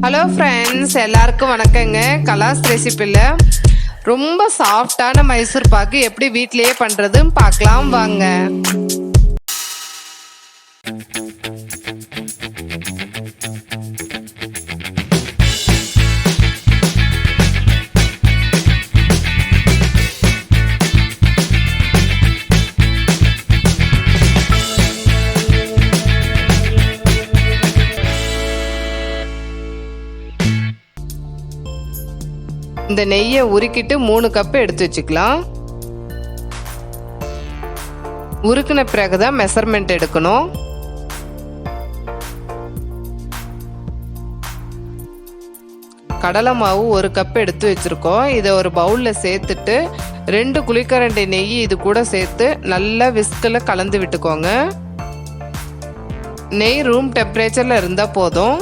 Hello friends, எல்லாருக்கும் வணக்கங்க. கலாஸ் ரெசிபியில் ரொம்ப சாஃப்டான மைசூர் பாக்கு எப்படி வீட்டிலேயே பண்ணுறதுன்னு பார்க்கலாம் வாங்க. இந்த நெய்யை உருக்கிட்டு 3 கப் எடுத்து வச்சுக்கலாம். உருக்கின பிறகுதான் மெஷர்மெண்ட் எடுக்கணும். கடலை மாவு 1 கப் எடுத்து வச்சிருக்கோம். இதை ஒரு பவுல்ல சேர்த்துட்டு 2 குழிக்கரண்டி நெய் இது கூட சேர்த்து நல்லா விஸ்கில் கலந்து விட்டுக்கோங்க. நெய் ரூம் டெம்பரேச்சர்ல இருந்தா போதும்.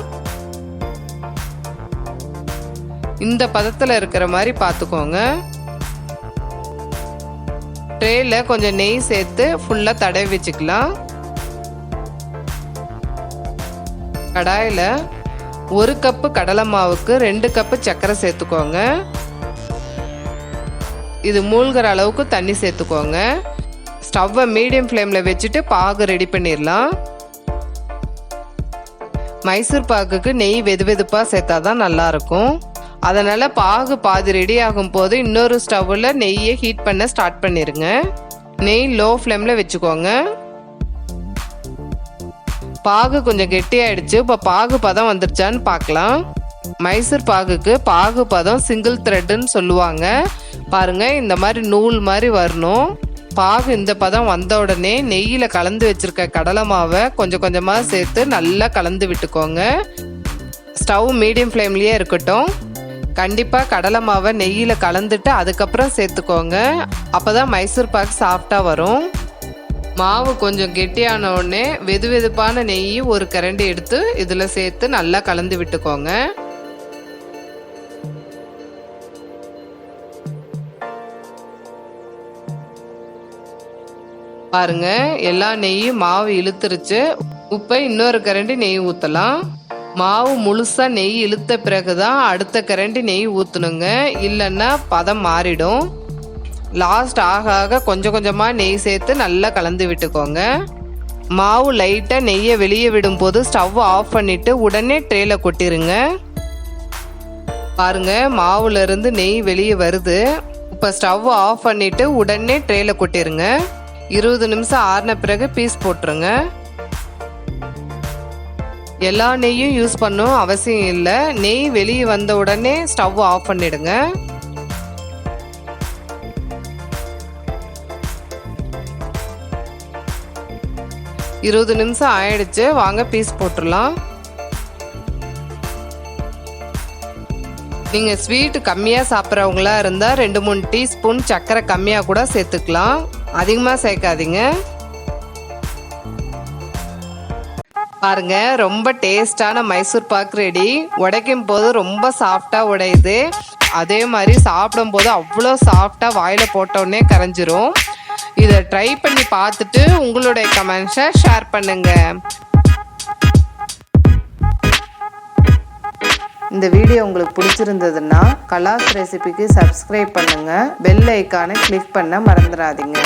இந்த பதத்தில் இருக்கிற மாதிரி பார்த்துக்கோங்க. ட்ரேல கொஞ்சம் நெய் சேர்த்து ஃபுல்லாக தடவி வச்சுக்கலாம். கடாயில் 1 கப்பு கடலை மாவுக்கு 2 கப்பு சர்க்கரை சேர்த்துக்கோங்க. இது மூழ்கிற அளவுக்கு தண்ணி சேர்த்துக்கோங்க. ஸ்டவ்வை மீடியம் ஃப்ளேமில் வச்சுட்டு பாகு ரெடி பண்ணிடலாம். மைசூர் பாக்குக்கு நெய் வெது வெதுப்பாக சேர்த்தா தான் நல்லாயிருக்கும். அதனால் பாகு பாதி ரெடி ஆகும் போது இன்னொரு ஸ்டவ்வில் நெய்யை ஹீட் பண்ண ஸ்டார்ட் பண்ணிடுங்க. நெய் லோ ஃப்ளேமில் வச்சுக்கோங்க. பாகு கொஞ்சம் கெட்டியாயிடுச்சு. இப்போ பாகு பதம் வந்துருச்சான்னு பார்க்கலாம். மைசூர் பாகுக்கு பாகு பதம் சிங்கிள் த்ரெட்டுன்னு சொல்லுவாங்க. பாருங்க, இந்த மாதிரி நூல் மாதிரி வரணும். பாகு இந்த பதம் வந்த உடனே நெய்யில் கலந்து வச்சிருக்க கடலை மாவை கொஞ்சம் கொஞ்சமாக சேர்த்து நல்லா கலந்து விட்டுக்கோங்க. ஸ்டவ் மீடியம் ஃப்ளேம்லேயே இருக்கட்டும். கண்டிப்பாக கடலை மாவை நெய்யில் கலந்துட்டு அதுக்கப்புறம் சேர்த்துக்கோங்க. அப்போ தான் மைசூர் பாக் சாஃப்டாக வரும். மாவு கொஞ்சம் கெட்டியான உடனே வெது வெதுப்பான நெய் 1 கரண்டி எடுத்து இதில் சேர்த்து நல்லா கலந்து விட்டுக்கோங்க. பாருங்க, எல்லா நெய்யும் மாவு இழுத்துருச்சு. உப்பை இன்னொரு கரண்டி நெய் ஊற்றலாம். மாவு முழுசா நெய் இழுத்த பிறகுதான் அடுத்த கரண்டி நெய் ஊற்றணுங்க. இல்லைன்னா பதம் மாறிடும். லாஸ்ட் ஆக ஆக கொஞ்சம் கொஞ்சமாக நெய் சேர்த்து நல்லா கலந்து விட்டுக்கோங்க. மாவு லைட்டாக நெய்யை வெளியே விடும்போது ஸ்டவ் ஆஃப் பண்ணிட்டு உடனே ட்ரேல கொட்டிருங்க. பாருங்க, மாவுல இருந்து நெய் வெளியே வருது. இப்போ ஸ்டவ் ஆஃப் பண்ணிட்டு உடனே ட்ரேல கொட்டிருங்க. 20 நிமிஷம் ஆறின பிறகு பீஸ் போட்டுருங்க. எல்லா நெய்யும் யூஸ் பண்ணும் அவசியம் இல்லை. நெய் வெளியே வந்த உடனே ஸ்டவ் ஆஃப் பண்ணிடுங்க. இருபது நிமிஷம் ஆயிடுச்சு. வாங்க பீஸ் போட்டுடலாம். நீங்கள் ஸ்வீட் கம்மியாக சாப்பிட்றவங்களா இருந்தால் 2-3 டீஸ்பூன் சர்க்கரை கம்மியாக கூட சேர்த்துக்கலாம். அதிகமாக சேர்க்காதீங்க. பாருங்க, ரொம்ப டேஸ்டான மைசூர் பாக் ரெடி. உடைக்கும் போது ரொம்ப சாஃப்டாக உடையுது. அதே மாதிரி சாப்பிடும் போது அவ்வளோ சாஃப்டாக வாயில் போட்டோடனே கரைஞ்சிரும். இதை ட்ரை பண்ணி பார்த்துட்டு உங்களுடைய கமெண்ட்ஸை ஷேர் பண்ணுங்க. இந்த வீடியோ உங்களுக்கு பிடிச்சிருந்ததுன்னா கலாஸ் ரெசிபிக்கு சப்ஸ்கிரைப் பண்ணுங்க. பெல் ஐக்கானை கிளிக் பண்ண மறந்துடாதீங்க.